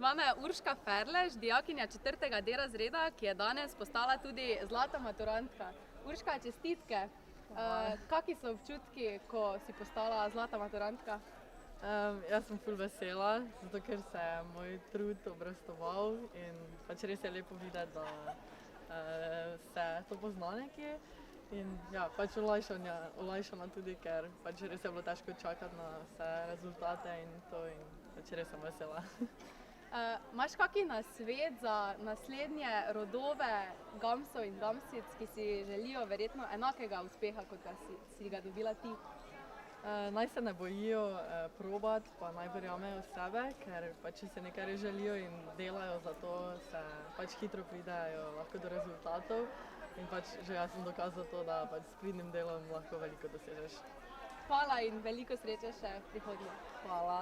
vama je Urška Ferlež, dijakinja 4. D razreda, ki je danes postala tudi zlata maturantka. Urška, čestitke. Kaki so občutki, ko si postala zlata maturantka? Jaz sem ful vesela, zato ker se je moj trud obrestoval in pač res je lepo videti, da se to pozna nekje. In ja, pač olajšana tudi, ker pač res je bilo težko čakati na vse rezultate in to in pač res sem vesela. Imaš kaki nasvet za naslednje rodove Gamsov in Gamsic, ki si želijo verjetno enakega uspeha, kot si ga dobila ti? Naj se ne bojijo probati, pa naj verjamejo v sebe, ker pač če se nekaj res želijo in delajo za to, se pač hitro pridejo lahko do rezultatov. In pač že jaz sem dokaz za to, da pač s pridnim delom lahko veliko dosežeš. Hvala in veliko sreče še v prihodnje. Hvala.